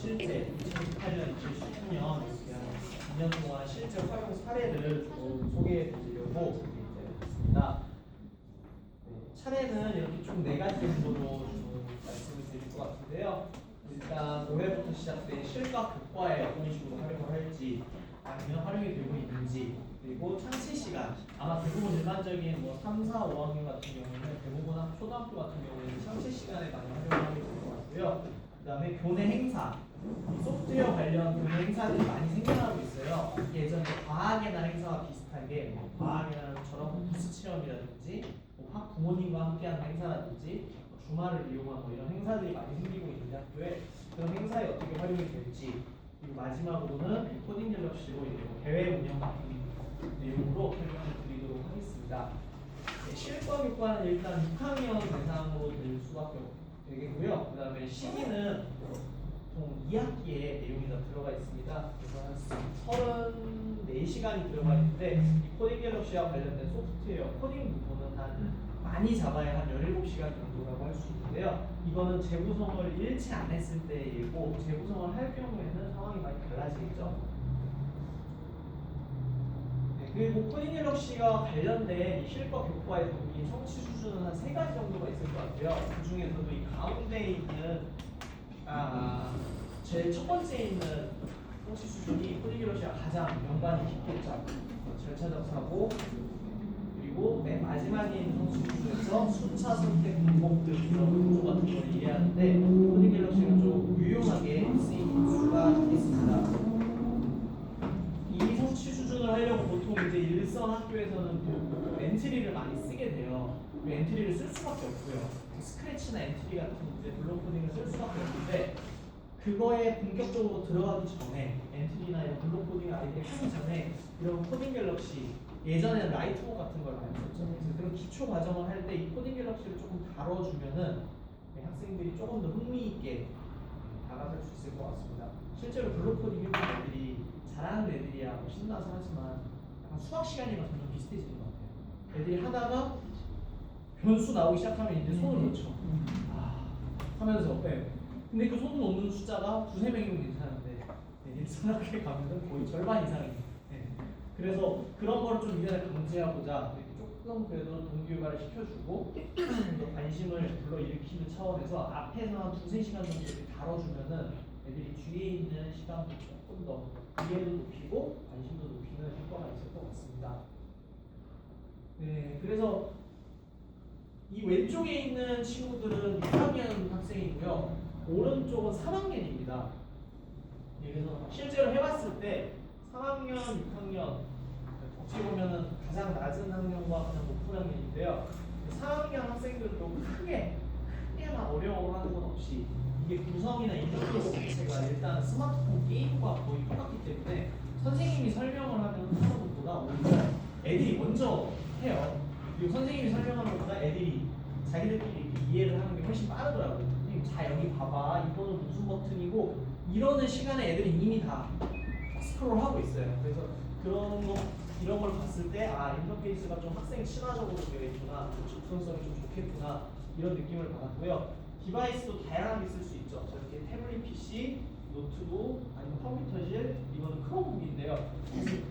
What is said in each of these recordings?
실제 2018년, 2019년 2년 동안 실제 활용 사례를 좀 소개해 드리려고 있습니다. 차례는 이렇게 총 4가지 정도로 좀 말씀을 드릴 것 같은데요. 일단 올해부터 시작된 실과 교과에 어떤 식으로 활용을 할지, 아니면 활용이 되고 있는지, 그리고 창시 시간, 아마 대부분 일반적인 뭐 3, 4, 5학년 같은 경우는 대부분 초등학교 같은 경우는 창시 시간에 많이 활용을 하게 될 것 같고요. 그 다음에 교내 행사, 소프트웨어 관련 교내 행사들이 많이 생겨나고 있어요. 예전에 과학의 날 행사와 비슷하게 과학의 날처럼 부스 체험이라든지 학 부모님과 함께하는 행사라든지 주말을 이용한 이런 행사들이 많이 생기고 있는데 학교에 그런 행사에 어떻게 활용이 될지, 그리고 마지막으로는 코딩 갤럭시로 대회 운영 같은 내용으로 설명을 드리도록 하겠습니다. 실과 교과는 일단 6학년 대상으로 될 수밖에 되겠고요. 그 다음에 시기는 보통 2학기에 내용이 다 들어가 있습니다. 그래서 한 34시간이 들어가 있는데 이 코딩 갤럭시와 관련된 소프트웨어 코딩 부분은 많이 잡아야 한 17시간 정도라고 할 수 있는데요. 이거는 재구성을 잃지 않았을 때의 일고, 재구성을 할 경우에는 상황이 많이 달라지겠죠. 그리고 코딩 갤럭시가 관련된 이 실과 교과에서 이 성취 수준은 한 3가지 정도가 있을 것 같아요. 그 중에서도 이 가운데 있는 제일 첫 번째 있는 성취 수준이 코딩 갤럭시가 가장 연관이 깊겠죠. 절차적 사고, 그리고 맨 마지막에 있는 성취 수준에서 순차 선택 방법들 이런 구조 같은 걸 이해하는데 코딩 갤럭시가 좀 유용하게 쓰일 수가 있습니다. 이 성취 수준을 하려고 보통 이제 일선 학교에서는 또 엔트리를 많이 쓰게 돼요. 엔트리를 쓸 수밖에 없고요. 스크래치나 엔트리 같은 이제 블록 코딩을 쓸 수밖에 없는데, 그거에 본격적으로 들어가기 전에 엔트리나 이런 블록 코딩 아이디어 하기 전에 이런 코딩 갤럭시, 예전에는 라이트북 같은 걸 많이 썼죠. 그래서 그런 기초 과정을 할 때 이 코딩 갤럭시를 조금 다뤄주면은 학생들이 조금 더 흥미있게 다가설 수 있을 것 같습니다. 실제로 블록 코딩 해본 애들이 잘하는 애들이야 뭐 신나서 하지만 약간 수학 시간이랑 점점 비슷해지는 것 같아요. 애들이 하다가 변수 나오기 시작하면 이제 손을 놓죠. 하면서 근데 그 손 놓는 숫자가 2~3명이면 괜찮은데 일선학교에 가면 거의 절반 이상이. 그래서 그런 거를 좀 이제는 강제하고자 이렇게 조금 그래도 동기유발을 시켜주고 또 관심을 불러일으키는 차원에서 앞에서 한 2~3시간 정도 이렇게 다뤄주면은 애들이 뒤에 있는 시간도 조금 더 이해도 높이고 관심도 높이는 효과가 있을 것 같습니다. 그래서 이 왼쪽에 있는 친구들은 6학년 학생이고요. 오른쪽은 3학년입니다. 그래서 실제로 해봤을 때 3학년, 6학년 어떻게 보면은 가장 낮은 학년과 가장 높은 학년인데요. 4학년 학생들도 크게 막 어려워하는 건 없이 이게 구성이나 인터페이스 자체가 일단 스마트폰 게임과 거의 똑같기 때문에 선생님이 설명을 하는 것보다 오히려 애들이 먼저 해요. 그리고 선생님이 설명하는 것보다 애들이 자기들끼리 이해를 하는 게 훨씬 빠르더라고요. 선생님, 자 여기 봐봐, 이거는 무슨 버튼이고, 이러는 시간에 애들이 이미 다 스크롤하고 있어요. 그래서 그런 거 이런 걸 봤을 때 인터페이스가 좀 학생 친화적으로 되어 있구나, 접근성이 좀 좋겠구나, 이런 느낌을 받았고요. 디바이스도 다양하게 쓸 수 있죠. 저렇게 태블릿 PC, 노트북, 아니면 컴퓨터실, 이거는 크롬북인데요.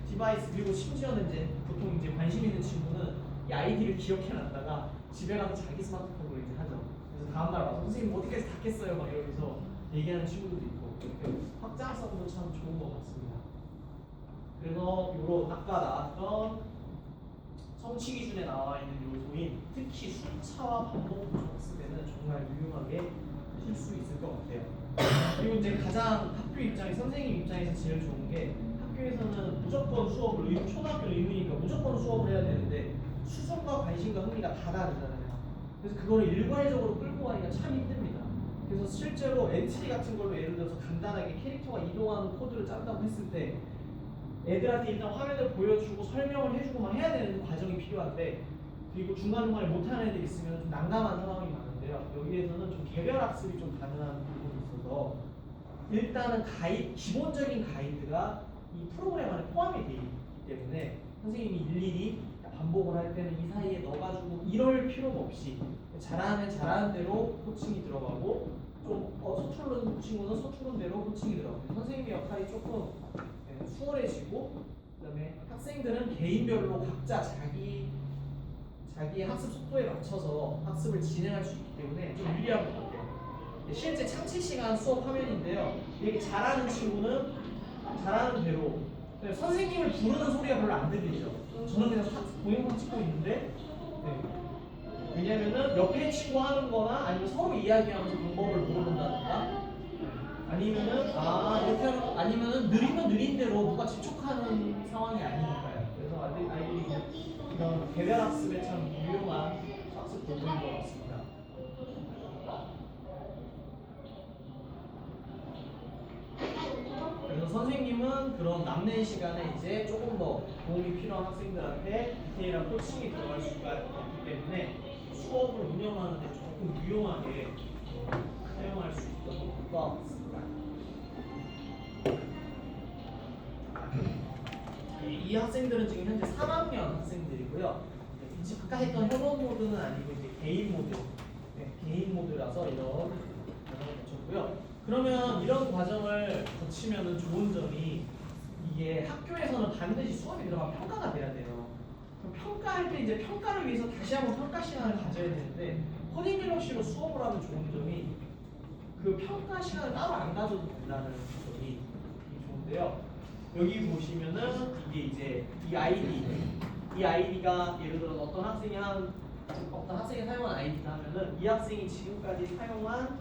디바이스, 그리고 심지어는 이제 보통 이제 관심 있는 친구는 이 아이디를 기억해 놨다가 집에 가서 자기 스마트폰으로 이제 하죠. 그래서 다음날 와서 선생님 어디까지 닫겠어요? 막 이러면서 얘기하는 친구들도 있고, 확장성도 참 좋은 것 같습니다. 그래서 요런 아까 나왔던 성취 기준에 나와 있는 요소인 특히 순차와 반복 학습 때는 정말 유용하게 하실 수 있을 것 같아요. 그리고 이제 가장 학교 입장에, 선생님 입장에서 제일 좋은 게, 학교에서는 무조건 수업을, 초등학교 의무니까 무조건 수업을 해야 되는데 수준과 관심과 흥미가 다 다르잖아요. 그래서 그거를 일괄적으로 끌고 가기가 참 힘듭니다. 그래서 실제로 엔트리 같은 걸로 예를 들어서 간단하게 캐릭터가 이동하는 코드를 짠다고 했을 때 애들한테 일단 화면을 보여주고 설명을 해주고만 해야 되는 과정이 필요한데, 그리고 중간중간에 못하는 애들이 있으면 좀 난감한 상황이 많은데요. 여기에서는 좀 개별 학습이 좀 가능한 부분이 있어서 일단은 기본적인 가이드가 이 프로그램 안에 포함이 되어 있기 때문에 선생님이 일일이 반복을 할 때는 이 사이에 넣어가지고 이럴 필요가 없이 잘하는 대로 코칭이 들어가고, 좀 서투른 친구는 서투른 대로 호칭이 들어가고 선생님의 역할이 조금 수월해지고 그다음에 학생들은 개인별로 각자 자기의 학습 속도에 맞춰서 학습을 진행할 수 있기 때문에 좀 유리한 것 같아요. 실제 창치 시간 수업 화면인데요. 이렇게 잘하는 친구는 잘하는 대로 선생님을 부르는 소리가 별로 안 들리죠. 저는 그냥 동영상 찍고 있는데 왜냐면은 옆에 친구 하는 거나 아니면 서로 이야기하면서 방법을 물어본다든가 아니면은 이렇게 하면 아니면은 느리면 느린 대로 누가 집촉하는 상황이 아니니까요. 그래서 아이들이 이런 개별 학습에 참 유용한 학습 도구인 것 같습니다. 그래서 선생님은 그런 남는 시간에 이제 조금 더 도움이 필요한 학생들한테 디테일한 코칭이 들어갈 수가 있기 때문에 수업을 운영하는 데 조금 유용하게 사용할 수 있던 것 같습니다. 이 학생들은 지금 현재 3학년 학생들이고요. 아까 했던 협업 모드는 아니고 이제 개인 모드, 개인 모드라서 이런 과정을 거쳤고요. 그러면 이런 과정을 거치면은 좋은 점이 이게 학교에서는 반드시 수업이 들어가면 평가가 돼야 돼요. 그럼 평가할 때 이제 평가를 위해서 다시 한번 평가 시간을 가져야 되는데 코딩 갤럭시로 수업을 하면 좋은 점이 그 평가 시간을 따로 안 가져도 된다는 점이 좋은데요. 여기 보시면은 이게 이제 이 아이디가 예를 들어 어떤 학생이 사용한 아이디다 하면은 이 학생이 지금까지 사용한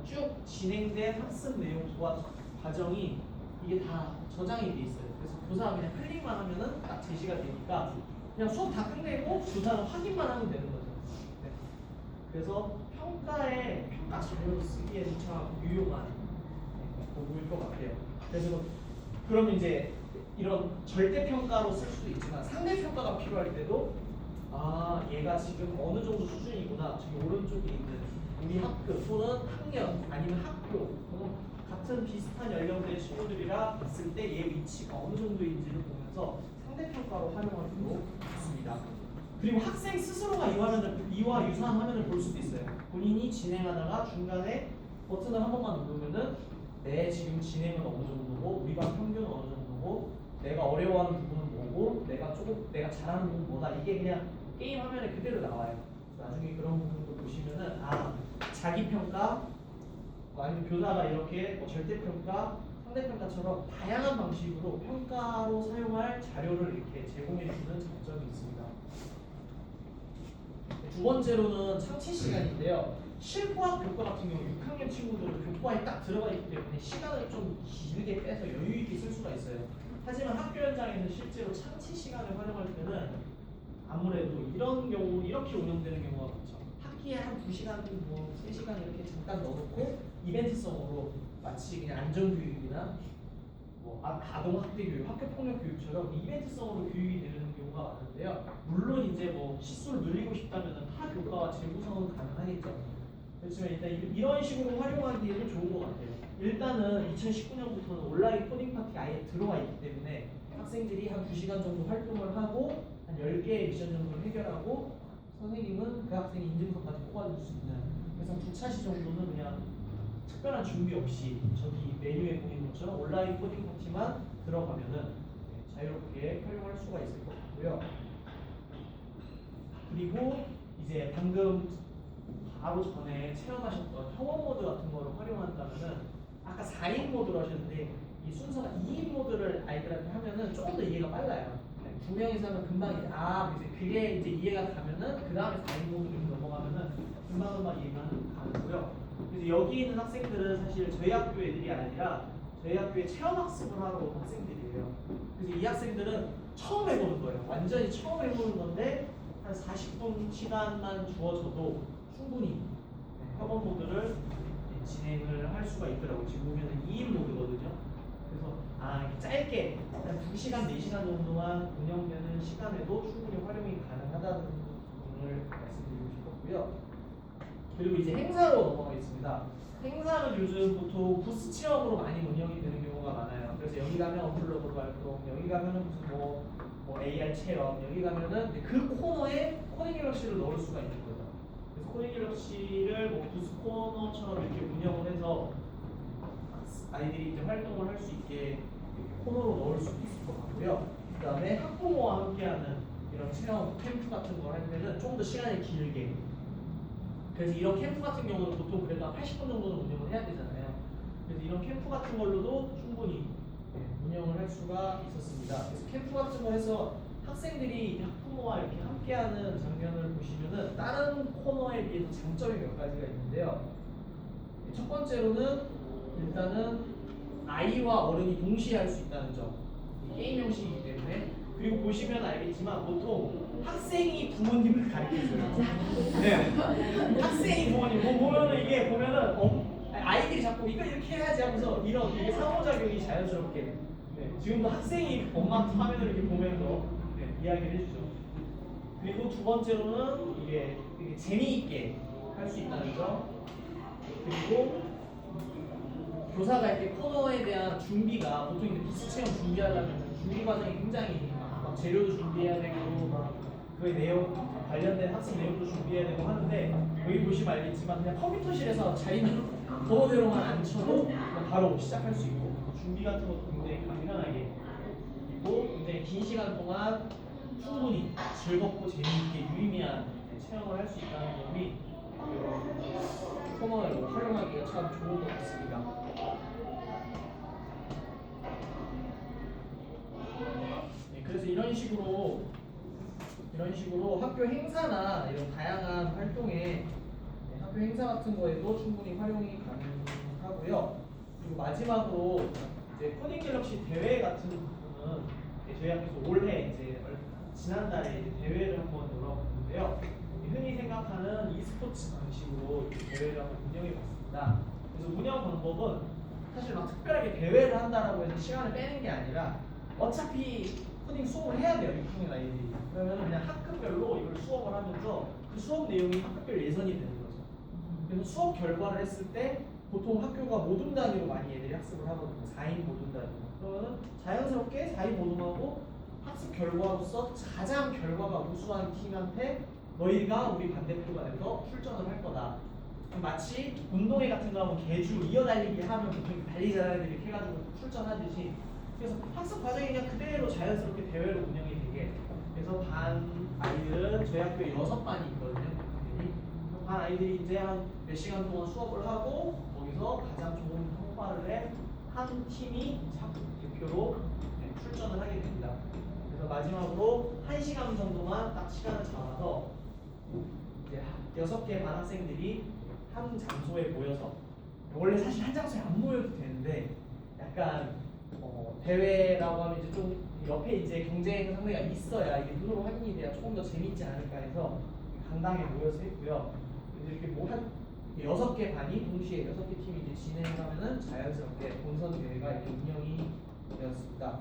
쭉 진행된 학습 내용과 과정이 이게 다 저장이 돼 있어요. 그래서 교사가 그냥 클릭만 하면은 딱 제시가 되니까 그냥 수업 다 끝내고 교사는 확인만 하면 되는 거죠. 네. 그래서 평가 자료를 쓰기에는 참 유용한 도구일 것 같아요. 그래서 그러면 이제 이런 절대 평가로 쓸 수도 있지만 상대 평가가 필요할 때도 얘가 지금 어느 정도 수준이구나. 저기 오른쪽에 있는 우리 학교 또는 학년 아니면 학교 같은 비슷한 연령대의 친구들이라 봤을 때 얘 위치가 어느 정도인지를 보면서 상대 평가로 활용할 수도 있습니다. 그리고 학생 스스로가 이와 유사한 화면을 볼 수도 있어요. 본인이 진행하다가 중간에 버튼을 한 번만 누르면은 내 지금 진행은 어느 정도고 우리 반 평균은 어느 정도고 내가 어려워하는 부분은 뭐고 내가 잘하는 부분은 뭐다. 이게 그냥 게임 화면에 그대로 나와요. 나중에 그런 부분도 보시면은 자기 평가 아니면 교사가 이렇게 절대평가, 상대평가처럼 다양한 방식으로 평가로 사용할 자료를 이렇게 제공해주는 장점이 있습니다. 두 번째로는 창치 시간인데요. 실무학 교과 같은 경우 6학년 친구들은 교과에 딱 들어가 있기 때문에 시간을 좀 길게 빼서 여유 있게 쓸 수가 있어요. 하지만 학교 현장에서 실제로 창치 시간을 활용할 때는 아무래도 이런 경우 이렇게 운영되는 경우가 많죠. 학기에 한 2시간, 3시간 이렇게 잠깐 넣어놓고 이벤트성으로 마치 그냥 안전교육이나 아동학대교육, 학교폭력교육처럼 이벤트성으로 교육이 되는 경우가 많은데요. 물론 이제 시수를 늘리고 싶다면 타 교과와 재구성은 가능하겠죠. 그렇지만 일단 이런 식으로 활용하기에도 좋은 것 같아요. 일단은 2019년부터는 온라인 코딩 파티 아예 들어와 있기 때문에 학생들이 한 2시간 정도 활동을 하고 한 10개의 미션 정도를 해결하고 선생님은 그 학생의 인증서까지 뽑아줄 수 있는 그래서 2차시 정도는 그냥 특별한 준비 없이 저기 메뉴에 보이는 것처럼 온라인 코딩 파티만 들어가면은 자유롭게 활용할 수가 있을 것 같고요. 그리고 이제 방금 바로 전에 체험하셨던 협업 모드 같은 거를 활용한다면은 아까 4인 모드로 하셨는데 이 순서가 2인 모드를 아이들한테 하면은 조금 더 이해가 빨라요. 2명이서 하면 금방 이제 그게 이제 이해가 가면은 그 다음에 4인 모드로 넘어가면은 금방 이해가 가는고요. 그래서 여기 있는 학생들은 사실 저희 학교 애들이 아니라 저희 학교에 체험학습을 하러 온 학생들이에요. 그래서 이 학생들은 처음 해보는 거예요. 완전히 처음 해보는 건데 한 40분 시간만 주어져도 충분히 협업 모드를 진행을 할 수가 있더라고요. 지금 보면 2인 모드거든요. 그래서 이렇게 짧게 한 2시간, 4시간 정도만 운영되는 시간에도 충분히 활용이 가능하다는 부분을 말씀드리고 싶었고요. 그리고 이제 행사로 넘어가겠습니다. 행사는 요즘 보통 부스 체험으로 많이 운영이 되는 경우가 많아요. 그래서 여기 가면 언플러그로 활동, 여기 가면은 무슨 AR 체험, 여기 가면은 그 코너에 코딩 갤럭시를 넣을 수가 있는 거죠. 그래서 코딩갤럭시를 뭐 부스 코너처럼 이렇게 운영을 해서 아이들이 이제 활동을 할 수 있게 코너로 넣을 수 있을 것 같고요. 그 다음에 학부모와 함께하는 이런 체험 캠프 같은 걸 할 때는 좀 더 시간이 길게. 그래서 이런 캠프 같은 경우는 보통 그래도 한 80분 정도는 운영을 해야 되잖아요. 그래서 이런 캠프 같은 걸로도 충분히 운영을 할 수가 있었습니다. 그래서 캠프 같은 거 해서 학생들이 학부모와 이렇게 함께하는 장면을 보시면은 다른 코너에 비해서 장점이 몇 가지가 있는데요. 첫 번째로는 일단은 아이와 어른이 동시에 할 수 있다는 점. 게임 형식이기 때문에. 그리고 보시면 알겠지만 보통 학생이 부모님을 가르쳐줘요. 네. 학생이 부모님. 보면은 이게 보면은 아이들이 자꾸 이거 이렇게 해야지 하면서 이런 이게 상호작용이 자연스럽게. 네. 지금도 학생이 엄마 화면을 이렇게 보면서 이야기를 해주죠. 그리고 두 번째로는 이게 재미있게 할 수 있다는 점. 그리고 교사가 이렇게 코너에 대한 준비가 보통 이제 비스 체험 준비하려면 준비 과정이 굉장히 막 재료도 준비해야 되고 막 그 내용 관련된 학습 내용도 준비해야 되고 하는데 여기 보시면 알겠지만 그냥 컴퓨터실에서 자기는 번호대로만 앉혀도 그냥 바로 시작할 수 있고 준비 같은 것도 굉장히 간편하게 그리고 굉장히 긴 시간 동안 충분히 즐겁고 재미있게 유의미한 체험을 할 수 있다는 점이 이런 코너를 활용하기가 참 좋은 것 같습니다. 네, 그래서 이런 식으로 학교 행사나 이런 다양한 활동에 학교 행사 같은 거에도 충분히 활용이 가능하고요. 그리고 마지막으로 이제 코딩갤럭시 대회 같은 부분은 저희 학교에서 올해 이제 지난달에 이제 대회를 한번 열어봤는데요. 흔히 생각하는 e스포츠 방식으로 대회를 한번 운영해봤습니다. 그래서 운영 방법은 사실 막 특별하게 대회를 한다라고 해서 시간을 빼는 게 아니라 어차피 코딩 수업을 해야 돼요, 6학년 아이들이. 그러면 그냥 학급별로 이걸 수업을 하면서 그 수업 내용이 학급별 예선이 되는 거죠. 그래서 수업 결과를 했을 때 보통 학교가 모둠 단위로 많이 애들이 학습을 하거든요. 4인 모둠 단위로. 그러면 자연스럽게 4인 모둠하고 학습 결과로서 가장 결과가 우수한 팀한테 너희가 우리 반대표가 돼서 출전을 할 거다. 마치 운동회 같은 거 하면 개주 이어달리기 하면 보통 달리자들 이렇게 해가지고 출전하듯이 그래서 학습 과정이 그냥 그대로 자연스럽게 대회로 운영이 되게 그래서 반 아이들은 저희 학교에 6반이 있거든요. 반 아이들이 이제 한 몇 시간 동안 수업을 하고 거기서 가장 좋은 성과를 낸 한 팀이 대표로 출전을 하게 됩니다. 그래서 마지막으로 1시간 정도만 딱 시간을 잡아서 이제 6개 반 학생들이 한 장소에 모여서 원래 사실 한 장소에 안 모여도 되는데 약간 대회라고 하면 이제 좀 옆에 이제 경쟁 상대가 있어야 이게 눈으로 확인이 돼야 조금 더 재밌지 않을까 해서 강당에 모여서 했고요. 이렇게 뭐 한 6개 반이 동시에 6개 팀이 이제 진행을 하면은 자연스럽게 본선 대회가 이렇게 운영이 되었습니다.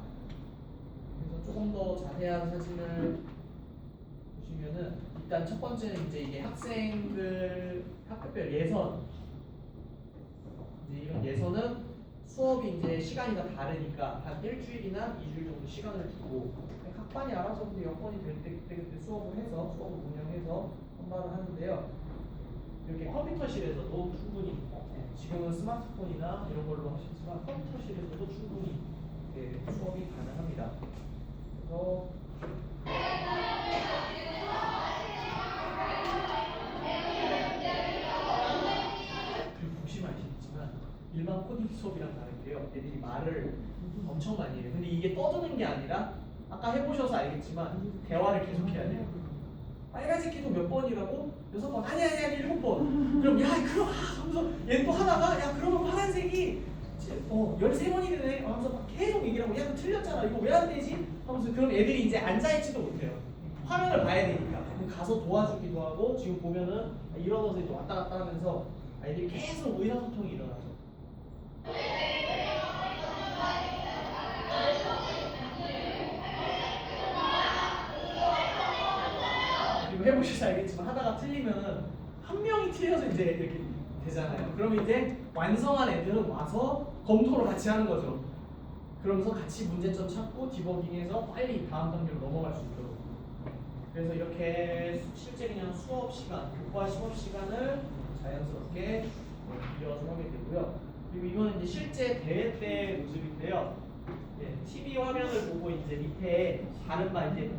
그래서 조금 더 자세한 사진을 보시면은 일단 첫 번째는 이제 이게 학생들 학급별 예선 이제 이런 예선은 수업이 이제 시간이 다 다르니까 한 일주일이나 2주일 정도 시간을 두고 각 반이 알아서 근데 여건이 될 때 그때 수업을 해서 수업을 운영해서 선발을 하는데요. 이렇게 컴퓨터실에서도 충분히 지금은 스마트폰이나 이런 걸로 하시지만 컴퓨터실에서도 충분히 수업이 가능합니다. 그래서 보시면 아시겠지만 일반 코딩 수업이랑 다른데요. 애들이 말을 엄청 많이 해요. 근데 이게 떠드는 게 아니라 아까 해보셔서 알겠지만 대화를 계속해야 돼요. 빨간색 키도 몇 번이라고? 6번. 아니 7번. 그럼 야 그럼 하면서 얘는 또 하다가 야 그러면 파란색이 13번이 되네 하면서 막 계속 얘기를 하고 야 그거 틀렸잖아 이거 왜 안 되지? 하면서 그럼 애들이 이제 앉아있지도 못해요. 화면을 봐야 되니까. 가서 도와주기도 하고 지금 보면은 일어나서 이제 왔다 갔다 하면서 아이들이 계속 의사소통이 일어나죠. 그리고 해보셔서 알겠지만 하다가 틀리면은 한 명이 틀려서 이제 이렇게 되잖아요. 그러면 이제 완성한 애들은 와서 검토를 같이 하는 거죠. 그러면서 같이 문제점 찾고 디버깅해서 빨리 다음 단계로 넘어갈 수 있도록. 그래서 이렇게 실제 그냥 수업 시간, 교과 시험 시간을 자연스럽게 이어서 하게 되고요. 그리고 이거는 이제 실제 대회 때 모습인데요. TV 화면을 보고 이제 밑에 다른 반 이제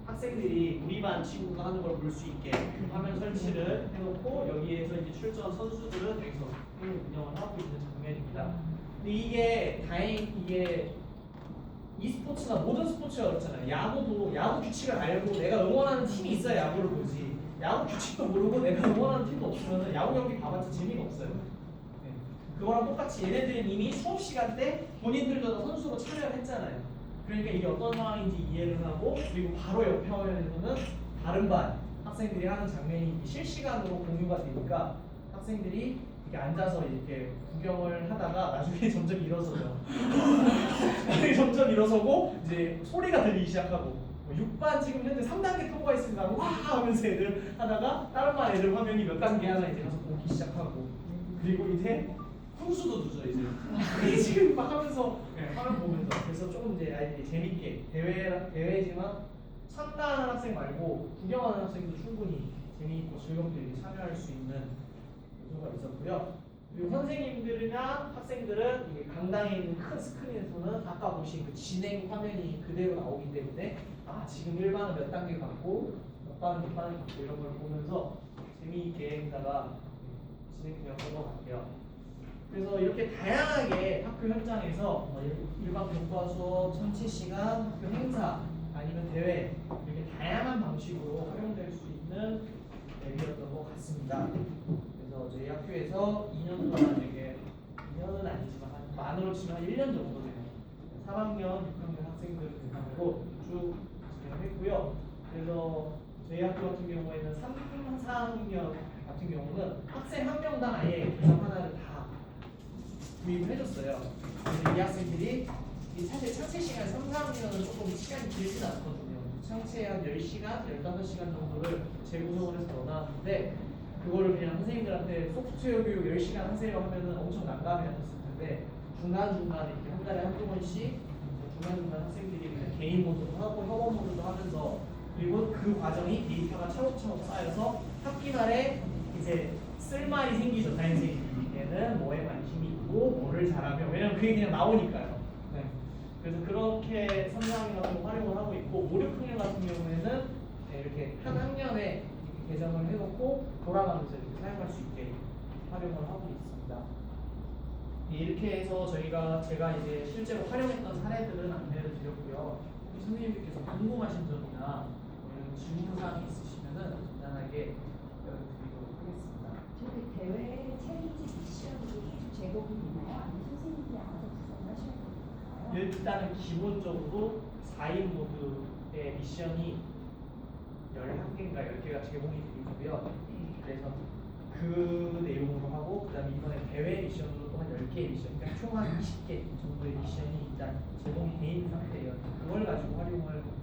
학생들이 우리 반 친구가 하는 걸 볼 수 있게 화면 설치를 해놓고 여기에서 이제 출전 선수들은 여기서 게임 운영을 하고 있는 장면입니다. 근데 이게 다행 이게 e스포츠나 모든 스포츠가 그렇잖아요. 야구도 야구 규칙을 알고 내가 응원하는 팀이 있어야 야구를 보지. 야구 규칙도 모르고 내가 응원하는 팀도 없으면 야구 경기 봐봤자 재미가 없어요. 네. 그거랑 똑같이 얘네들은 이미 수업 시간 때 본인들도 다 선수로 참여를 했잖아요. 그러니까 이게 어떤 상황인지 이해를 하고 그리고 바로 옆에 화면에서는 다른 반 학생들이 하는 장면이 실시간으로 공유가 되니까 학생들이 이렇게 앉아서 이렇게 구경을 하다가 나중에 점점 일어서죠. 나중에 점점 일어서고 이제 소리가 들리기 시작하고 6반 지금 현재 3단계 통과했습니다. 와 하면서 애들 하다가 다른 반 애들 화면이 몇 단계 하나 이제 가서 보기 시작하고 그리고 이제 훈수도 두죠 이제. 이게 지금 막 하면서 화면 보면서 그래서 조금 이제 아이들이 재밌게 대회지만 참가하는 학생 말고 구경하는 학생도 충분히 재미있고 즐겁게 이렇게 참여할 수 있는 요소가 있었고요. 그리고 선생님들이나 학생들은 이게 강당에 있는 큰 스크린에서는 아까 보신 그 진행 화면이 그대로 나오기 때문에 아 지금 1반은 몇 단계 갔고 몇 반은 몇 반을 갔고 이런 걸 보면서 재미있게 하다가 진행되었던 것 같아요. 그래서 이렇게 다양하게 학교 현장에서 일반 교과 수업, 전체 시간, 학교 행사 아니면 대회 이렇게 다양한 방식으로 활용될 수 있는 앱이었던 것 같습니다. 그래서 저희 학교에서 2년 동안 이게 2년은 아니지만 만으로 치면 한 1년 정도 되는 3학년, 6학년 학생들 대상으로 쭉 진행했고요. 그래서 저희 학교 같은 경우에는 3, 4학년 같은 경우는 학생 한 명당 아예 교장 하나를 다 구입을 해줬어요. 그래서 이 학생들이 사실 창체 시간 3, 4학년은 조금 시간이 길진 않거든요. 창체 한 10시간, 15시간 정도를 재구성을 해서 넣어놨는데 그거를 그냥 선생님들한테 소프트웨어 교육 10시간 하세요 하면은 엄청 난감해하셨을 텐데 중간중간에 이렇게 한 달에 한두 번씩 중간중간 학생들이 그냥 개인 모드도 하고 협업 모드도 하면서 그리고 그 과정이 데이터가 차곡차곡 쌓여서 학기 말에 이제 쓸말이 생기죠. 다인생에는 뭐에 관심이 있고 뭐를 잘하면 왜냐면 그게 그냥 나오니까요. 네. 그래서 그렇게 3, 4학년 같은 거 활용을 하고 있고 5, 6학년 같은 경우에는 이렇게 한 학년에 개정을 해놓고 돌아가면서 이렇게 사용할 수 있게 활용을 하고 있습니다. 이렇게 해서 제가 이제 실제로 활용했던 사례들은 안내를 드렸고요. 혹시 선생님들께서 궁금하신 점이나 질문사항이 있으시면은 간단하게 드리도록 하겠습니다. 저희 대회 챌린지 미션이 제공이 되나요? 아니면 선생님들이 알아서 구성을 하셔야 될까요? 일단은 기본적으로 4인 모드의 미션이 11개인가 10개가 제공이 되고요. 그래서 그 내용으로 하고 그다음에 이번에 대회 미션으로 또 한 10개의 미션, 그러니까 총 한 20개 정도의 미션이 일단 제공이 돼 있는 상태예요. 그걸 가지고 활용을 합니다.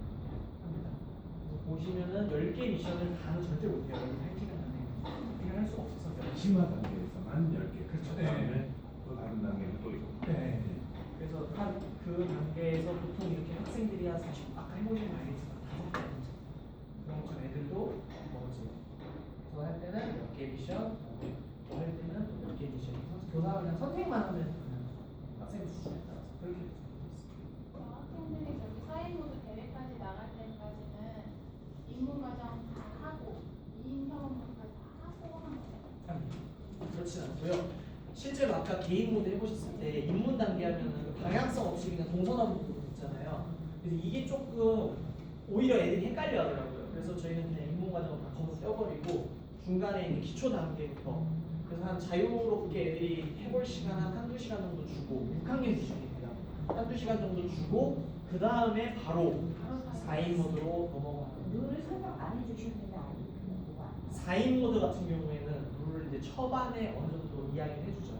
그래서 보시면은 10개 미션을 다는 절대 못해요. 여기 8시간 안에 이걸 할 수가 없어서 심화 단계에서만 10개. 그렇죠. 그다음에 또 다른 단계는 또 있고. 네. 그래서 한 그 단계에서 보통 이렇게 학생들이 한 40, 아까 해보시면 알겠지만 5개 그런 것처럼 애들도 뭐지 저할 때는 몇 개 미션, 또 할 때는 몇 개 미션. 교사가 그냥 선택만 하면 그냥 학생 수준에 따라서 그렇게 되어 있습니다. 학생들이 저기 사회모드 대회까지 나갈 때까지는 입문 과정 다 하고 2인 경험까지 다 하고 하는 거예요. 그렇진 않고요. 실제로 아까 개인 모드 해보셨을 때 입문 단계 하면은 방향성 없이 그냥 동서남북 있잖아요. 그래서 이게 조금 오히려 애들이 헷갈려 하더라고요. 그래서 저희는 그냥 입문 과정을 다 거기서 떼어버리고 중간에 있는 기초 단계부터 그래서 한 자유롭게 애들이 해볼 시간 한 한두 시간 정도 주고 6학년 기준입니다. 한두 시간 정도 주고 그 다음에 바로 4인 모드로 넘어가는 룰을 설명 안 해주셨는데 알고 보고 안 4인 모드 같은 경우에는 룰을 이제 초반에 어느 정도 이야기를 해주죠.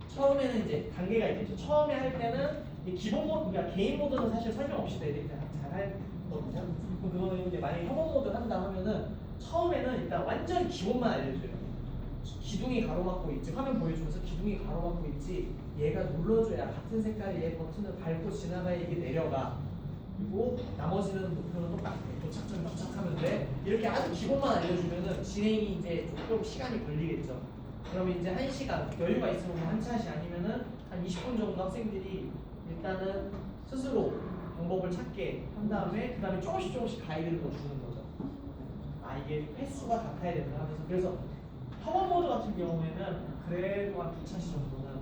처음에는 이제 단계가 있죠. 처음에 할 때는 기본 모드, 그러니까 개인 모드는 사실 설명 없이도 애들이 잘할 거거든요. 그거는 이제 만약에 협업 모드 한다 하면은 처음에는 일단 완전 기본만 알려줘요. 기둥이 가로막고 있지, 화면 보여주면서 기둥이 가로막고 있지, 얘가 눌러줘야 같은 색깔의 얘 버튼을 밟고 지나가야 이게 내려가. 그리고 나머지는 목표는 똑같아. 도착점에 도착하면 돼. 이렇게 아주 기본만 알려주면은 진행이 이제 조금 시간이 걸리겠죠. 그러면 이제 1시간 여유가 있으면 뭐 한 차시 아니면은 한 20분 정도 학생들이 일단은 스스로 방법을 찾게 한 다음에 그 다음에 조금씩 가이드를 더 주는 거죠. 아 이게 횟수가 같아야 된다 하면서 그래서 터번 모드 같은 경우에는 그래도 한 2차시 정도는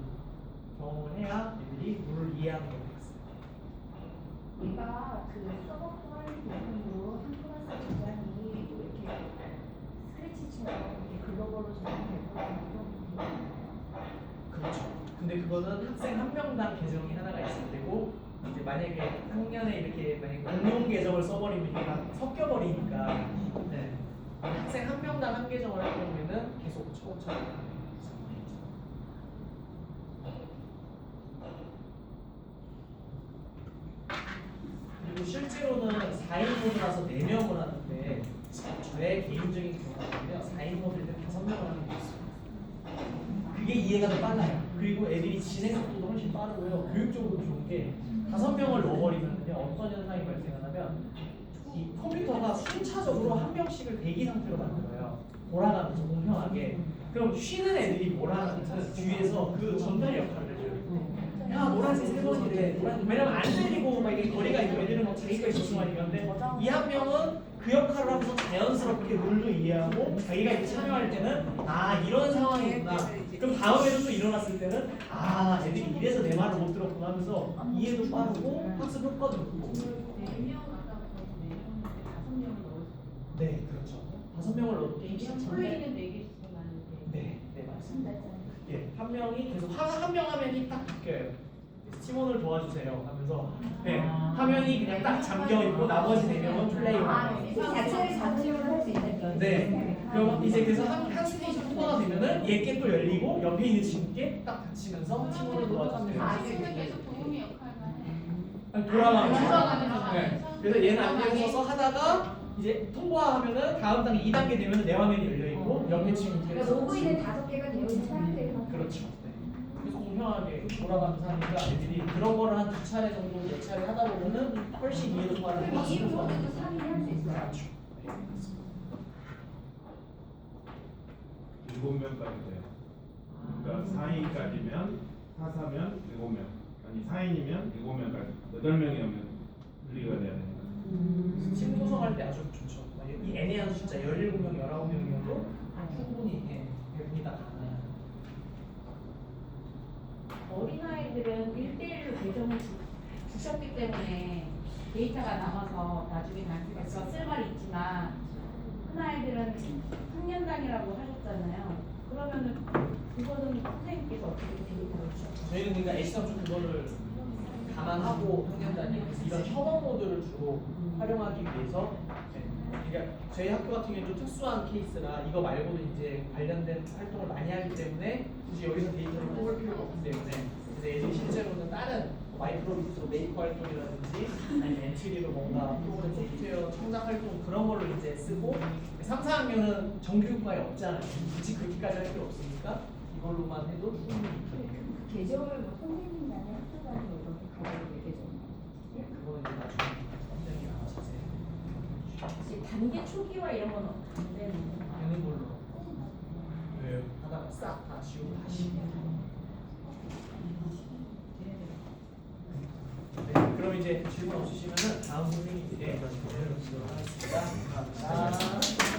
경험을 해야 애들이 룰을 이해하는 게 되겠어요. 얘가 그 서버 퀄리티 부분으로 한 클래스 굉장히 이렇게 스크래치처럼 이렇게 글로벌로 적용될 거라고 그렇죠. 근데 그거는 학생 한 명당 계정이 하나가 있을 때고 이제 만약에 학년에 이렇게 만약에 공용 계정을 써버리면 이게 막 섞여버리니까 네. 학생 한 명당 한 계정을 할 경우에는 계속 차곡차곡 하는 상황이죠. 그리고 실제로는 4인 모드라서 4명을 하는데 저의 개인적인 경험인데요. 4인 모드일 때 5명을 하는 게 있어요. 그게 이해가 더 빨라요. 그리고 애들이 진행 속도도 훨씬 빠르고요. 교육적으로 좋은 게 5명을 넣어버리면요 어떤 현상이 발생하냐면 이 컴퓨터가 순차적으로 한 명씩을 대기 상태로 만들어요. 돌아가면서 공평하게. 그럼 쉬는 애들이 뭘 하냐면 뒤에서 그 전달 역할을 해줘요. 야 노란색 3번이래. 노란색 왜냐면 안 들리고 막 이게 거리가 있고 애들은 막 자기가 있어서 많이 가는데 이 한 명은 그 역할을 하면서 자연스럽게 룰도 이해하고 자기가 이제 참여할 때는 아 이런 상황이구나. 그럼 다음에도 또 일어났을 때는 아 애들이 이래서 내 말을 못 들었구나 하면서 이해도 빠르고 학습 효과도 높고. 4명 아까 그래서 4명인데 5명을 넣었어요. 네 그렇죠. 5명을 넣어도 게임 시작 전에 플레이는 4개씩 하는데 네 맞습니다. 예, 한 명이 계속 한 명 화면이 딱 바뀌어요. 팀원을 도와주세요 하면서 네, 화면이 그냥 딱 잠겨 있고 나머지 4명은 플레이하고 이 자체를 자동으로 할 수 있는 네. 그럼 이제 그래서 한 스테이지 통과가 되면은 얘께 또 열리고 옆에 있는 친구께 딱 닥치면서 팀원을 도와주세요. 아직은 계속 도우미 역할만 해. 아니, 돌아가면서. 돌아가면서. 네. 그래서 얘는 안경을 써서 하다가 이제 통과하면은 다음 단계 2단계 되면 내 화면이 열려 있고 옆에 친구께 그러니까 로그인은 5개가 되어 있는 상태에서 그렇죠. 네. 그래서 공평하게 돌아가면서 하니까 애들이 그런 거를 한 2차례 정도 몇 차례 하다 보면은 훨씬 이해도 빠르고 그럼 이 학습도 모드도 빠르고. 3인 할수 있어요. 그렇죠. 네, 맞습니다. 7명까지 돼요. 그러니까 4인까지면 4사면 7명. 아니 4인이면 7명까지. 8명이면 분리가 돼야 되니까. 팀 구성할 때 아주 좋죠. 이 애매한 숫자 17명, 19명이어도 충분히 배분이 다 가능해요. 어린아이들은 1대1로 계정을 주셨기 때문에 데이터가 남아서 나중에 단순해서 쓸 말이 있지만 큰아이들은 학년단위라고 하셨잖아요. 그러면은 그거는 선생님께서 어떻게 데이터를 주셨죠? 저희는 그러니까 애시당 좀 그거를 감안하고 학년 단위 그래서 이런 협업 모드를 주로 활용하기 위해서 그러니까 저희 학교 같은 경우는 좀 특수한 케이스라 이거 말고도 이제 관련된 활동을 많이 하기 때문에 굳이 여기서 데이터를 뽑을 필요가 없기 때문에 그래서 애들이 실제로는 다른 마이크로비트로 메이커 활동이라든지 아니면 엔트리로 뭔가 프로그램 소프트웨어 창작 활동 그런 걸로 이제 쓰고 3, 4학년은 정규과에 없잖아요. 굳이 그렇게까지 할 필요 없으니까 이걸로만 해도 충분히 그 계정을 뭐 선생님만의 학교 단위 이렇게 가지고 계정을 그거는 이제 나중에 선생님이 알아서 자세히 혹시 단계 초기화 이런 건 안 되는 건가요? 되는 걸로 하다가 싹 다 지우고 다시 네, 그럼 이제 질문 없으시면은 다음 선생님께 질문을 하겠습니다. 감사합니다.